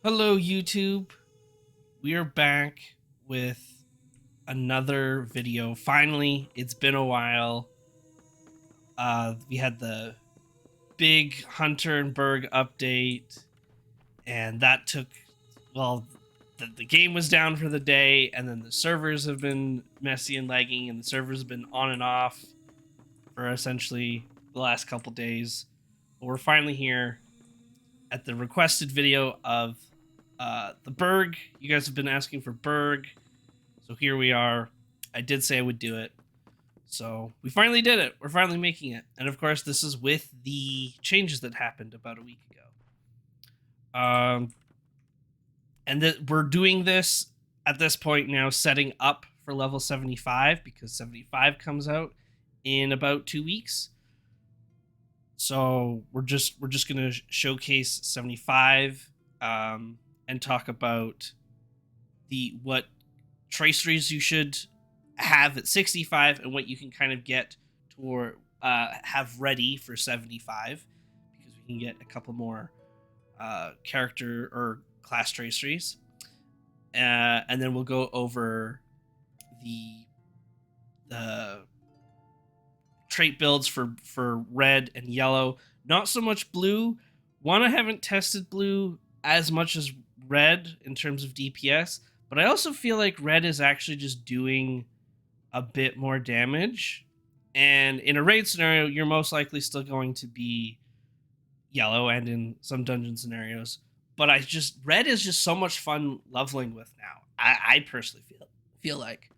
Hello, YouTube. We are back with another video. Finally, it's been a while. We had the big Hunter and Burg update, and that took, well, the game was down for the day, and then the servers have been messy and lagging, and the servers have been on and off for essentially the last couple days. But we're finally here at the requested video of the Burg. You guys have been asking for Burg, so here we are. I did say I would do it, so we finally did it. We're finally making it, and of course, this is with the changes that happened about a week ago. And that we're doing this at this point now, setting up for level 75 because 75 comes out in about 2 weeks. So we're just gonna showcase 75 and talk about what traceries you should have at 65 and what you can kind of get to have ready for 75, because we can get a couple more character or class traceries, and then we'll go over the trait builds for red and yellow. Not so much blue. One, I haven't tested blue as much as red in terms of DPS, but I also feel like red is actually just doing a bit more damage. And in a raid scenario, you're most likely still going to be yellow, and in some dungeon scenarios. But red is just so much fun leveling with now. I personally feel like.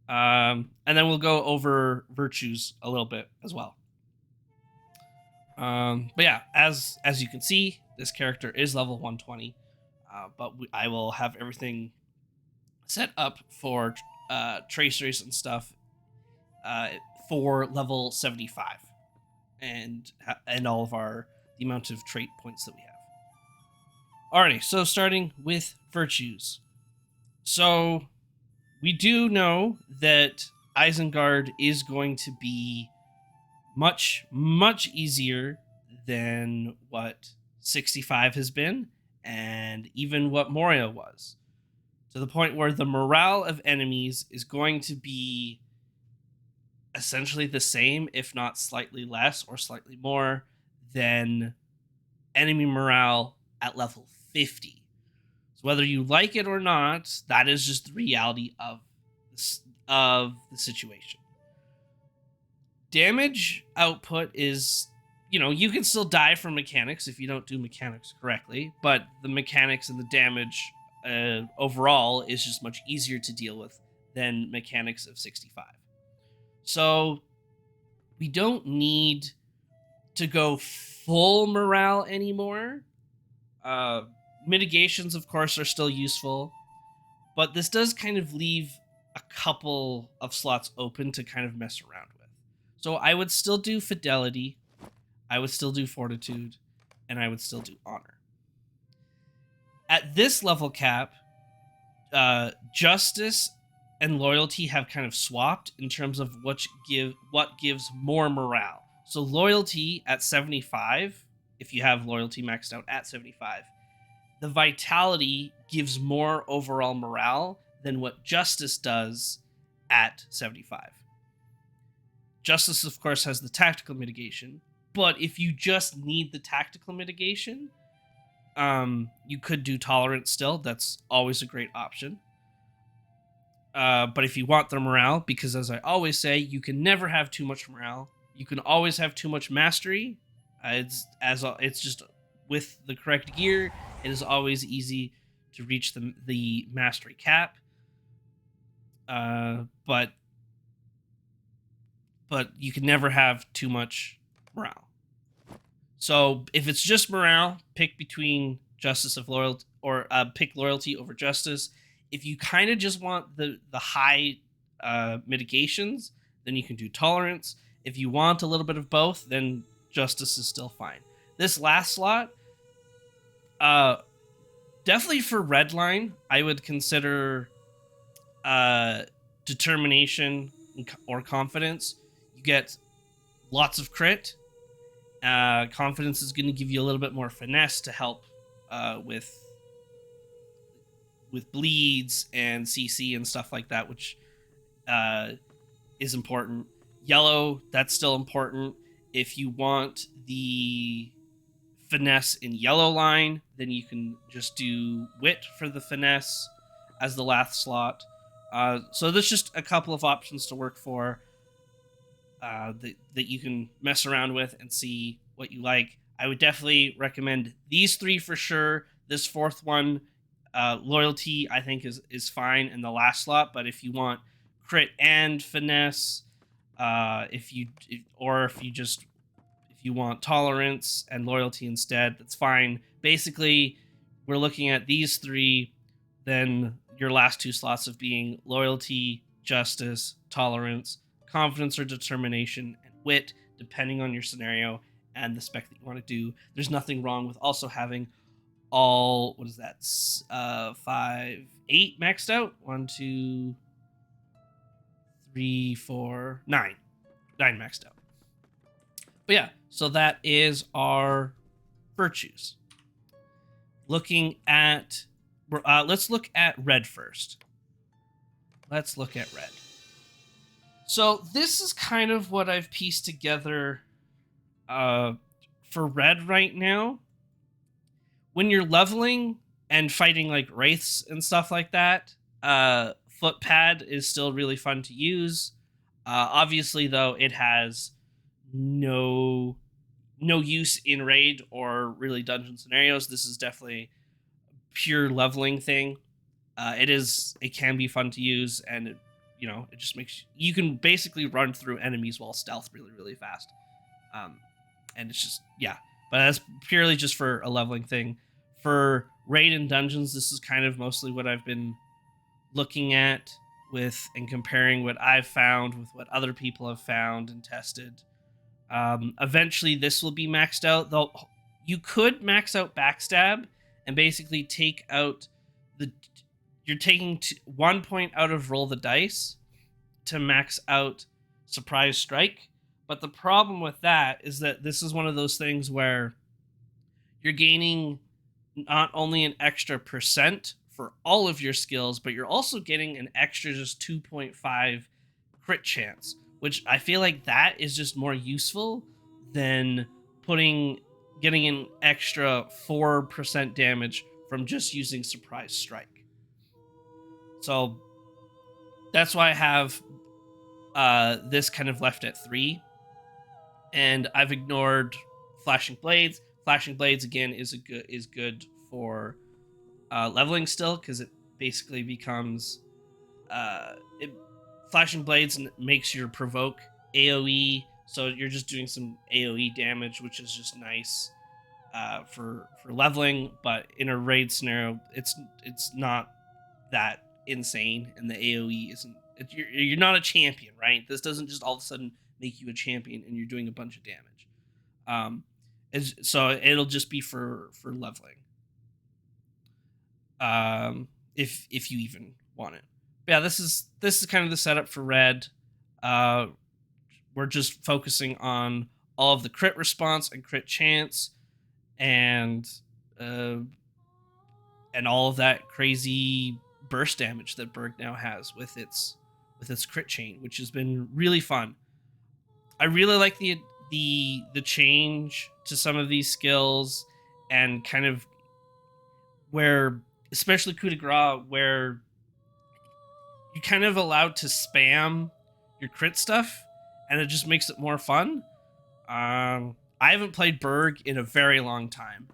And then we'll go over virtues a little bit as well. But yeah, as you can see, this character is level 120. But I will have everything set up for traceries and stuff for level 75, and all of the amount of trait points that we have. Alrighty, so starting with virtues. So we do know that Isengard is going to be much, much easier than what 65 has been, and even what Moria was, to the point where the morale of enemies is going to be essentially the same, if not slightly less or slightly more, than enemy morale at level 50. So whether you like it or not, that is just the reality of the situation. Damage output is, you can still die from mechanics if you don't do mechanics correctly, but the mechanics and the damage overall is just much easier to deal with than mechanics of 65. So we don't need to go full morale anymore. Mitigations, of course, are still useful, but this does kind of leave a couple of slots open to kind of mess around with. So I would still do fidelity, I would still do fortitude, and I would still do honor. At this level cap, justice and loyalty have kind of swapped in terms of what gives more morale. So loyalty at 75, if you have loyalty maxed out at 75, the vitality gives more overall morale than what justice does at 75. Justice, of course, has the tactical mitigation, but if you just need the tactical mitigation, you could do tolerance still. That's always a great option. But if you want the morale, because as I always say, you can never have too much morale. You can always have too much mastery. It's just with the correct gear, it is always easy to reach the mastery cap. But you can never have too much morale. So if it's just morale, pick between justice of loyalty, or pick loyalty over justice. If you kind of just want the high mitigations, then you can do tolerance. If you want a little bit of both, then justice is still fine. This last slot, definitely for redline, I would consider determination or confidence. You get lots of crit. Confidence is going to give you a little bit more finesse to help with with bleeds and CC and stuff like that, which is important. Yellow, that's still important. If you want the finesse in yellow line, then you can just do wit for the finesse as the last slot. So there's just a couple of options to work for that you can mess around with and see what you like. I would definitely recommend these three for sure. This fourth one, loyalty, I think is fine in the last slot. But if you want crit and finesse, if you want tolerance and loyalty instead, that's fine. Basically, we're looking at these three, then your last two slots of being loyalty, justice, tolerance, confidence or determination, and wit, depending on your scenario and the spec that you want to do. There's nothing wrong with also having all, what is that, 5, 8 maxed out? 1, 2, 3, 4, 9. 9 maxed out. But yeah, so that is our virtues. Looking at, let's look at red first. Let's look at red. So this is kind of what I've pieced together for red right now. When you're leveling and fighting like wraiths and stuff like that, footpad is still really fun to use. Obviously, though, it has no use in raid or really dungeon scenarios. This is definitely a pure leveling thing. It can be fun to use, and it just makes you can basically run through enemies while stealth really fast. And it's just, yeah, but that's purely just for a leveling thing. For raid and dungeons, this is kind of mostly what I've been looking at with and comparing what I've found with what other people have found and tested. Eventually this will be maxed out, though. You could max out backstab and basically take out you're taking 1 point out of roll the dice to max out surprise strike. But the problem with that is that this is one of those things where you're gaining not only an extra % for all of your skills, but you're also getting an extra just 2.5 crit chance, which I feel like that is just more useful than getting an extra 4% damage from just using surprise strike. So that's why I have this kind of left at 3. And I've ignored flashing blades. Flashing blades again is good for leveling still, because it basically becomes flashing blades makes your provoke AoE, so you're just doing some AoE damage, which is just nice for leveling. But in a raid scenario, it's not that insane, and the AoE isn't. You're not a champion, right? This doesn't just all of a sudden make you a champion and you're doing a bunch of damage. So it'll just be for leveling. If you even want it. But yeah, this is kind of the setup for red. We're just focusing on all of the crit response and crit chance, and all of that crazy burst damage that Burg now has with its crit chain, which has been really fun. I really like the change to some of these skills, and kind of where, especially coup de grace, where you're kind of allowed to spam your crit stuff, and it just makes it more fun. I haven't played Burg in a very long time,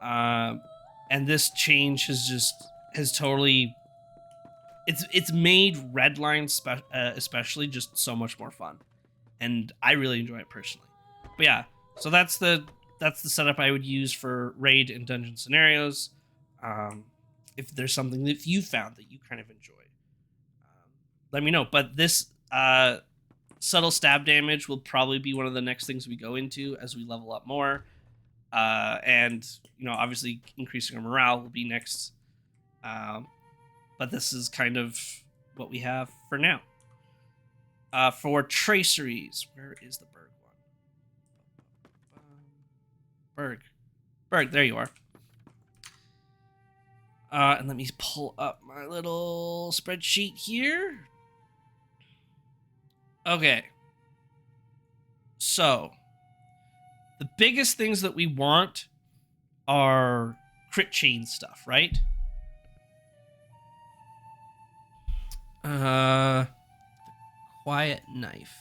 and this change has totally it's made redline especially just so much more fun, and I really enjoy it personally. But yeah, so that's the setup I would use for raid and dungeon scenarios. If there's something that you found that you kind of enjoyed, let me know. But this subtle stab damage will probably be one of the next things we go into as we level up more, and obviously increasing our morale will be next. But this is kind of what we have for now. For traceries, where is the Burg one? Burg, there you are. And let me pull up my little spreadsheet here. Okay. So, the biggest things that we want are crit chain stuff, right? Quiet knife.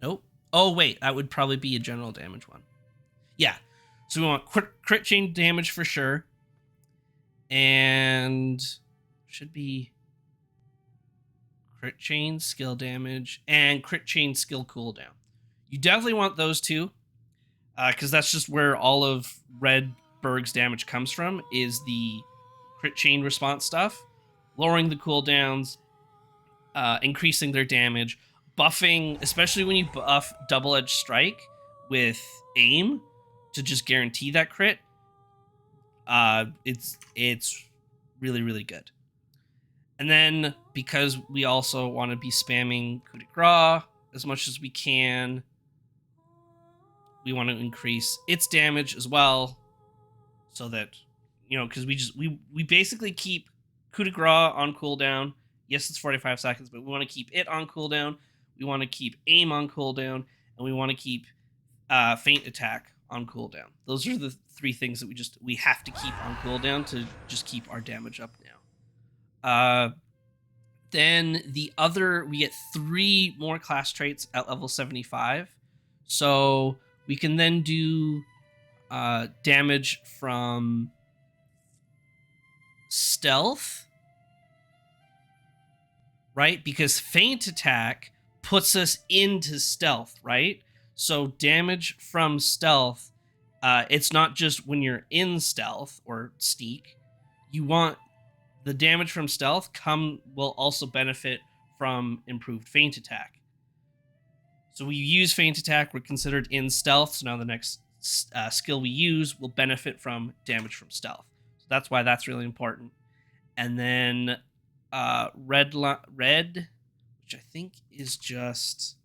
Nope. Oh, wait. That would probably be a general damage one. Yeah. So we want crit chain damage for sure. And should be crit chain skill damage and crit chain skill cooldown. You definitely want those two, because that's just where all of Red Burg's damage comes from, is the crit chain response stuff, lowering the cooldowns, increasing their damage, buffing, especially when you buff double-edged strike with aim to just guarantee that crit. It's really, really good. And then, because we also want to be spamming coup de grace as much as we can, we want to increase its damage as well, so that, you know, because we basically keep coup de grace on cooldown. Yes, it's 45 seconds, but we want to keep it on cooldown. We want to keep aim on cooldown, and we want to keep feint attack on cooldown. Those are the three things that we have to keep on cooldown to just keep our damage up now. Then the other, we get 3 more class traits at level 75. So we can then do damage from stealth, right? Because feint attack puts us into stealth, right? So damage from stealth, it's not just when you're in stealth or sneak. You want the damage from stealth will also benefit from improved feint attack. So we use feint attack, we're considered in stealth, so now the next skill we use will benefit from damage from stealth. So that's why that's really important. And then red, which I think is just...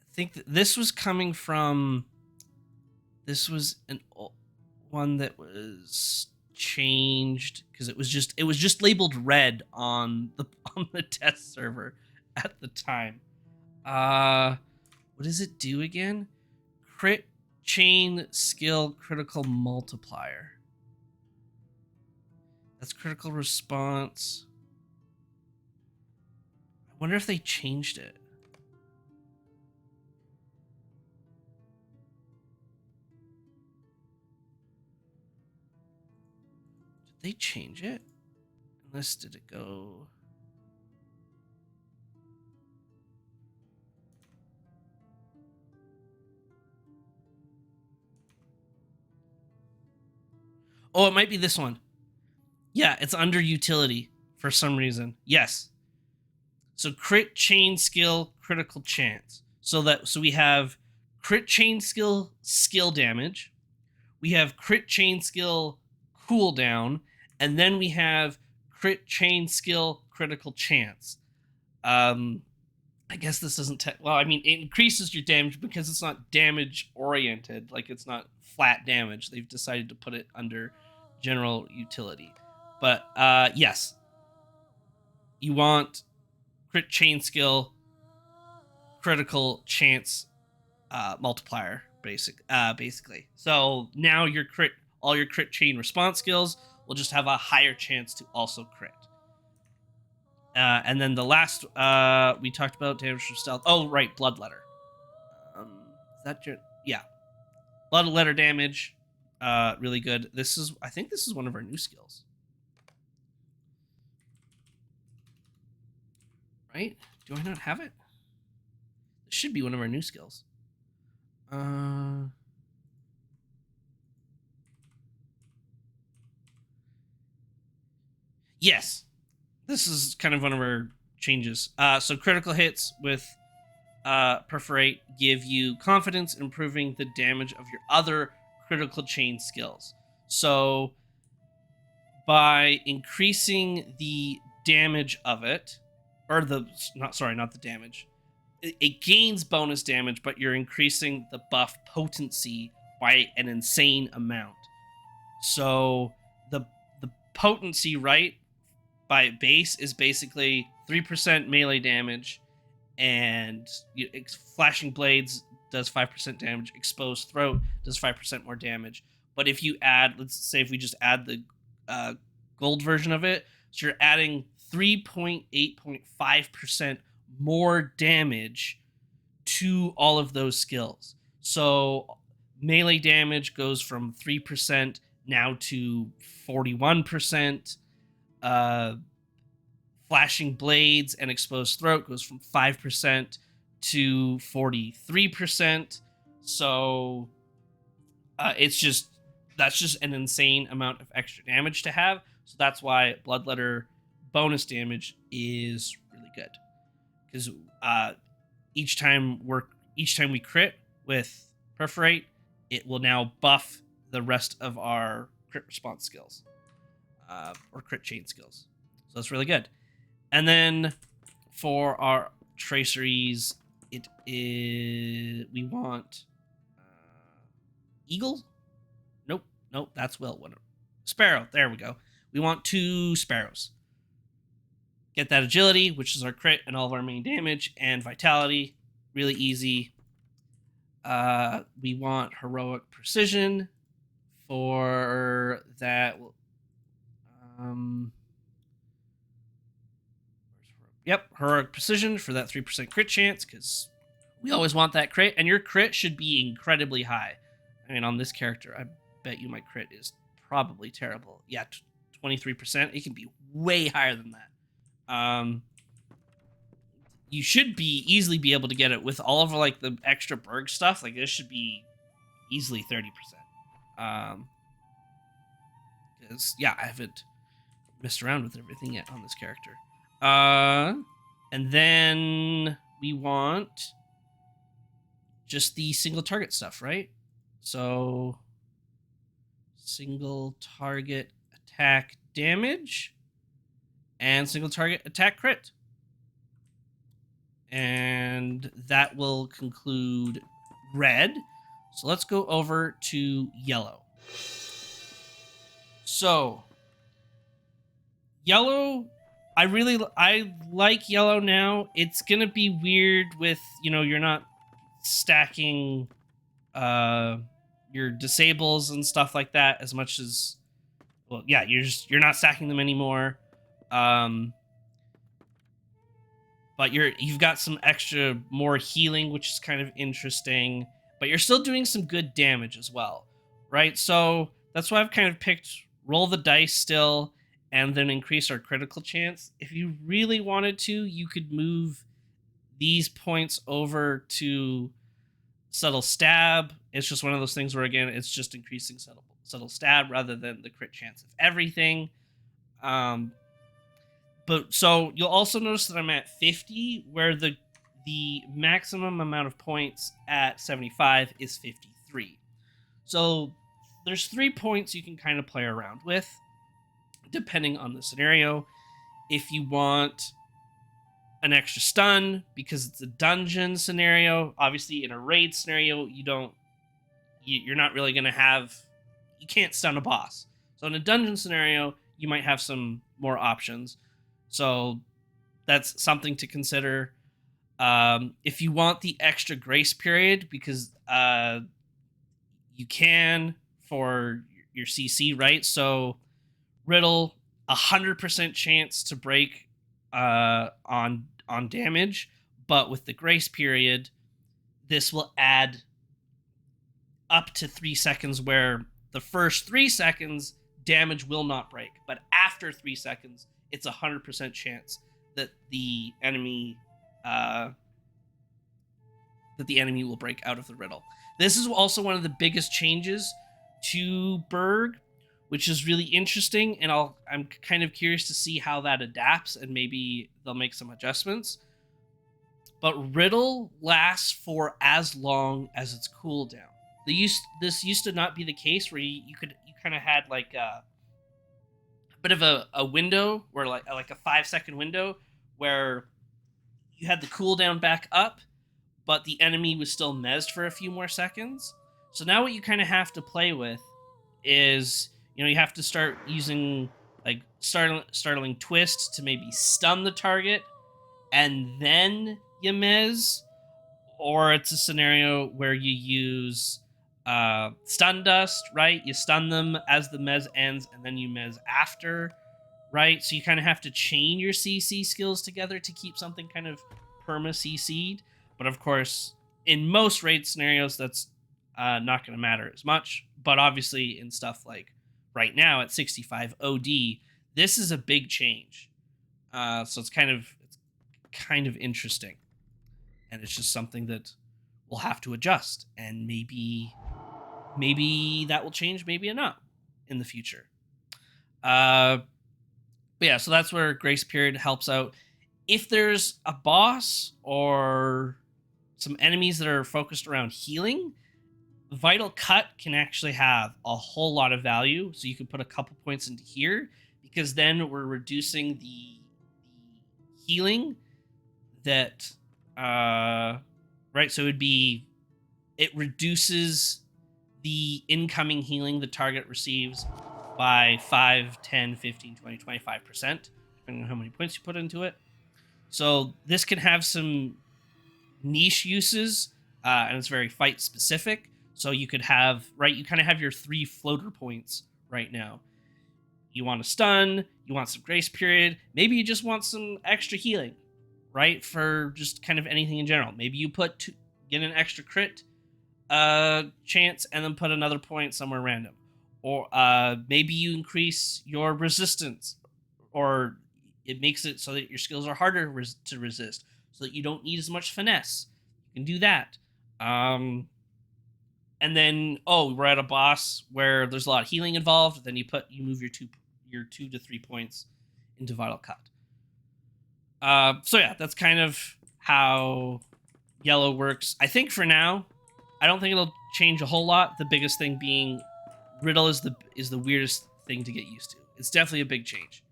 I think that this was coming from... This was an one that was changed because it was just labeled red on the test server at the time. What does it do again? Crit chain skill critical multiplier. That's critical response. I wonder if they changed it. They change it? Unless did it go... Oh, it might be this one. Yeah, it's under utility for some reason. Yes. So crit chain skill critical chance. So we have crit chain skill damage. We have crit chain skill cooldown, and then we have crit chain skill critical chance. I guess this doesn't... well, I mean, it increases your damage because it's not damage oriented. Like, it's not flat damage. They've decided to put it under general utility. But yes, you want crit chain skill critical chance multiplier, basically. So now all your crit chain response skills will just have a higher chance to also crit. And then the last we talked about damage from stealth. Oh, right, bloodletter. Is that your... Yeah, bloodletter damage, really good. I think this is one of our new skills, right? Do I not have it? This should be one of our new skills. Yes, this is kind of one of our changes. So critical hits with perforate give you confidence, improving the damage of your other critical chain skills. So by increasing the damage of it, or not the damage, it gains bonus damage, but you're increasing the buff potency by an insane amount. So the potency, right, by base is basically 3% melee damage, and flashing blades does 5% damage. Exposed throat does 5% more damage. But if you add, let's say if we just add the gold version of it, so you're adding 3.8.5% more damage to all of those skills. So melee damage goes from 3% now to 41%. Flashing blades and exposed throat goes from 5% to 43%. So that's just an insane amount of extra damage to have. So that's why Bloodletter bonus damage is really good, because each time we crit with Perforate, it will now buff the rest of our crit response skills, or crit chain skills. So that's really good. And then for our traceries, we want Eagle. Nope, that's Will. Sparrow. There we go. We want 2 sparrows. Get that agility, which is our crit and all of our main damage, and vitality. Really easy. We want heroic precision for that. Heroic precision for that 3% crit chance, because we always want that crit, and your crit should be incredibly high. I mean, on this character, I bet you my crit is probably terrible. Yeah, 23%. It can be way higher than that. You should easily be able to get it with all of like the extra Burg stuff. Like this should be easily 30%. Because I haven't messed around with everything yet on this character. And then we want just the single target stuff, right? So single target attack damage and single target attack crit. And that will conclude red. So let's go over to yellow. So yellow, I like yellow now. It's gonna be weird with, you're not stacking your disables and stuff like that as much as, you're not stacking them anymore. But you've got some extra more healing, which is kind of interesting, but you're still doing some good damage as well, right? So that's why I've kind of picked roll the dice still, and then increase our critical chance. If you really wanted to, you could move these points over to subtle stab. It's just one of those things where, again, it's just increasing subtle stab rather than the crit chance of everything. But so you'll also notice that I'm at 50, where the maximum amount of points at 75 is 53. So there's 3 points you can kind of play around with, depending on the scenario. If you want an extra stun because it's a dungeon scenario, obviously in a raid scenario, you're not really going to have, you can't stun a boss. So in a dungeon scenario, you might have some more options. So that's something to consider. If you want the extra grace period, because you can for your CC, right? So Riddle, 100% chance to break on damage, but with the grace period, this will add up to 3 seconds, where the first 3 seconds damage will not break, but after 3 seconds, it's 100% chance that the enemy will break out of the riddle. This is also one of the biggest changes to Burg, which is really interesting, and I'm kind of curious to see how that adapts, and maybe they'll make some adjustments. But Riddle lasts for as long as its cooldown. This used to not be the case, where you kind of had like a bit of a window, where like a 5-second window where you had the cooldown back up, but the enemy was still mezzed for a few more seconds. So now what you kind of have to play with is, you have to start using like startling twist to maybe stun the target, and then you mez, or it's a scenario where you use stun dust, right? You stun them as the mez ends, and then you mez after, right? So you kind of have to chain your CC skills together to keep something kind of perma CC'd. But of course, in most raid scenarios, that's not going to matter as much. But obviously, in stuff like right now at 65 OD, this is a big change. So it's kind of interesting, and it's just something that we'll have to adjust, and maybe that will change, maybe not in the future. But yeah, so that's where Grace Period helps out. If there's a boss or some enemies that are focused around healing, Vital Cut can actually have a whole lot of value. So you can put a couple points into here, because then we're reducing the healing that right, so it reduces the incoming healing the target receives by 5, 10, 15, 20, 25%, depending on how many points you put into it. So this can have some niche uses, and it's very fight specific. So you could have, right, you kind of have your 3 floater points right now. You want a stun, you want some grace period, maybe you just want some extra healing, right, for just kind of anything in general. Maybe you get an extra crit chance and then put another point somewhere random. Or maybe you increase your resistance, or it makes it so that your skills are harder to resist, so that you don't need as much finesse. You can do that. And then, we're at a boss where there's a lot of healing involved. Then you move your 2 to 3 points into Vital Cut. So yeah, that's kind of how yellow works. I think for now, I don't think it'll change a whole lot. The biggest thing being Riddle is the weirdest thing to get used to. It's definitely a big change.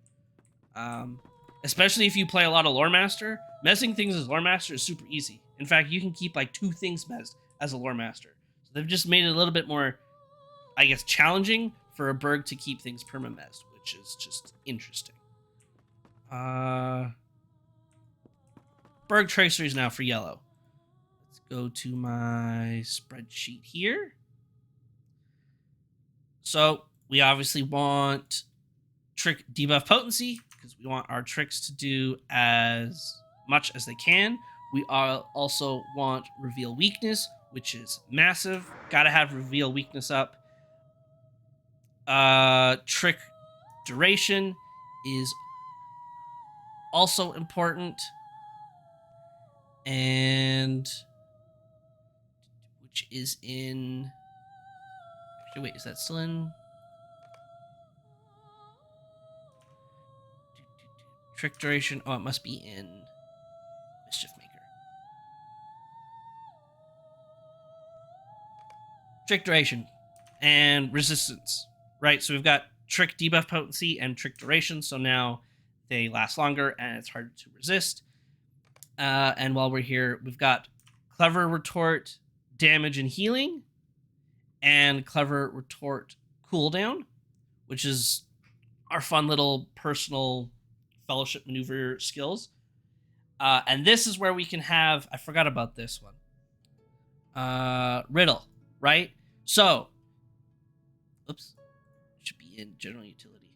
Especially if you play a lot of Lore Master. Messing things as Lore Master is super easy. In fact, you can keep like 2 things messed as a Lore Master. So they've just made it a little bit more, I guess, challenging for a Burg to keep things perma-messed, which is just interesting. Burg Traceries now for yellow. Let's go to my spreadsheet here. So we obviously want trick debuff potency, because we want our tricks to do as much as they can. We also want reveal weakness, which is massive. Gotta have reveal weakness up. Trick duration is also important. And which is in... Actually, wait, is that still in... Trick duration? Oh, it must be in Mischief Maker. Trick duration and resistance, right? So we've got trick debuff potency and trick duration, so now they last longer and it's harder to resist. And while we're here, we've got Clever Retort damage and healing, and Clever Retort cooldown, which is our fun little personal fellowship maneuver skills. And this is where we can have... I forgot about this one. Riddle, right? So, oops, should be in general utility.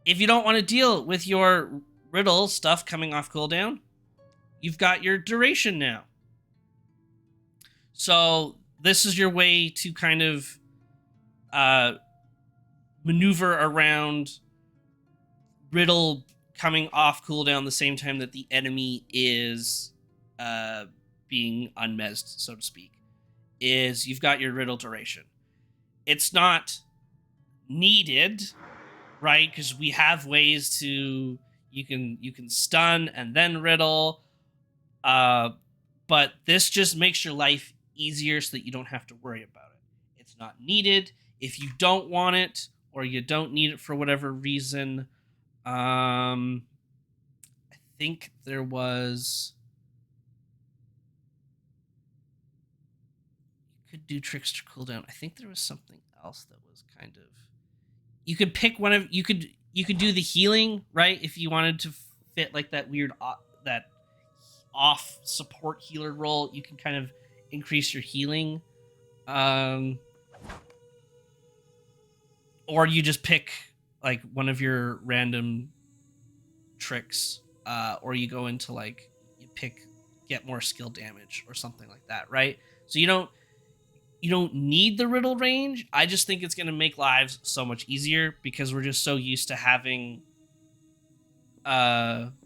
If you don't want to deal with your riddle stuff coming off cooldown, you've got your duration now. So this is your way to kind of maneuver around riddle coming off cooldown the same time that the enemy is being unmezzed, so to speak. Is you've got your riddle duration. It's not needed, right? Because we have ways to you can stun and then riddle, but this just makes your life easier so that you don't have to worry about it. It's not needed. If you don't want it or you don't need it for whatever reason, I think there was... could do Trickster cooldown. I think there was something else that was kind of... You could pick one of... You could do the healing, right? If you wanted to fit like that weird... that off support healer role, you can kind of increase your healing. Or you just pick like one of your random tricks, or you go into like you pick get more skill damage or something like that, right? So you don't need the riddle range. I just think it's going to make lives so much easier because we're just so used to having Mez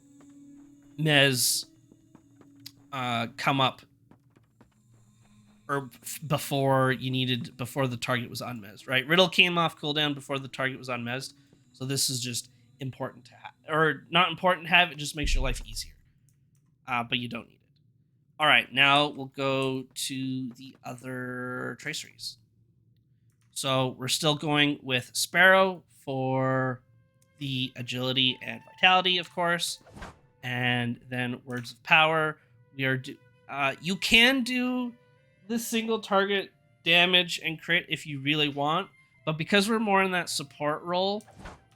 come up or before the target was unmezed, right? Riddle came off cooldown before the target was unmezed, so this is just important to have, or not important to have. It just makes your life easier, but you don't need it. All right, now we'll go to the other traceries. So we're still going with Sparrow for the agility and vitality, of course, and then Words of Power. We are you can do the single target damage and crit if you really want, but because we're more in that support role,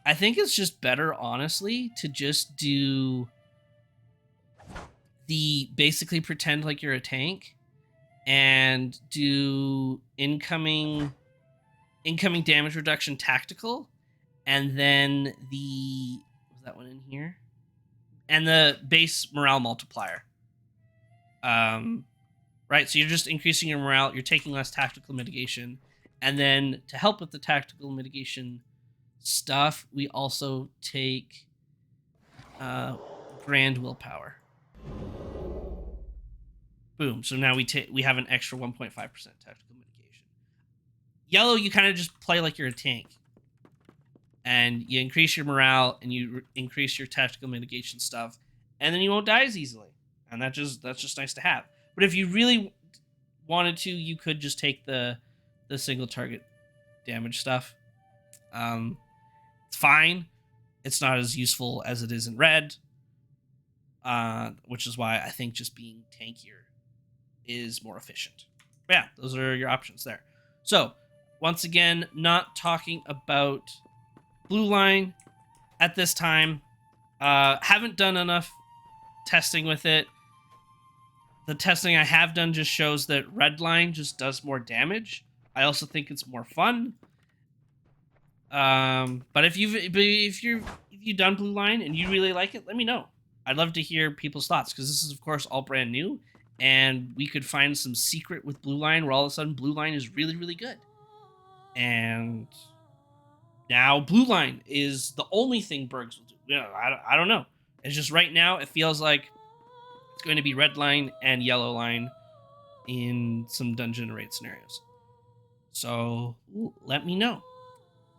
I think it's just better, honestly, to just do the basically pretend like you're a tank and do incoming damage reduction tactical, and then was that one in here? And the base morale multiplier. Right, so you're just increasing your morale, you're taking less tactical mitigation, and then to help with the tactical mitigation stuff, we also take grand willpower. Boom, so now we have an extra 1.5% tactical mitigation. Yellow, you kind of just play like you're a tank, and you increase your morale and you increase your tactical mitigation stuff, and then you won't die as easily, and that's just nice to have. But if you really wanted to, you could just take the single target damage stuff. It's fine. It's not as useful as it is in red, which is why I think just being tankier is more efficient. But yeah, those are your options there. So once again, not talking about blue line at this time. Haven't done enough testing with it. The testing I have done just shows that red line just does more damage. I also think it's more fun. But if you've done blue line and you really like it, let me know. I'd love to hear people's thoughts, because this is of course all brand new, and we could find some secret with blue line where all of a sudden blue line is really, really good. And now blue line is the only thing Burgs will do. Yeah, I don't know. It's just right now it feels like it's going to be red line and yellow line in some dungeon raid scenarios. So let me know.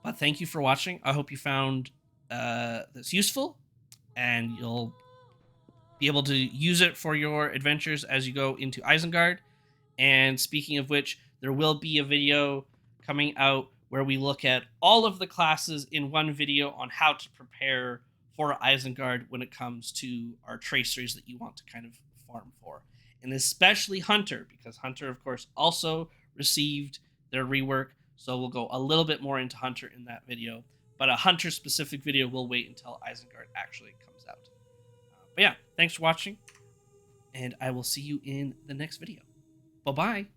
But thank you for watching. I hope you found this useful, and you'll be able to use it for your adventures as you go into Isengard. And speaking of which, there will be a video coming out where we look at all of the classes in one video on how to prepare for Isengard when it comes to our traceries that you want to kind of farm for. And especially Hunter, because Hunter, of course, also received their rework. So we'll go a little bit more into Hunter in that video. But a Hunter-specific video will wait until Isengard actually comes out. But yeah, thanks for watching, and I will see you in the next video. Bye-bye.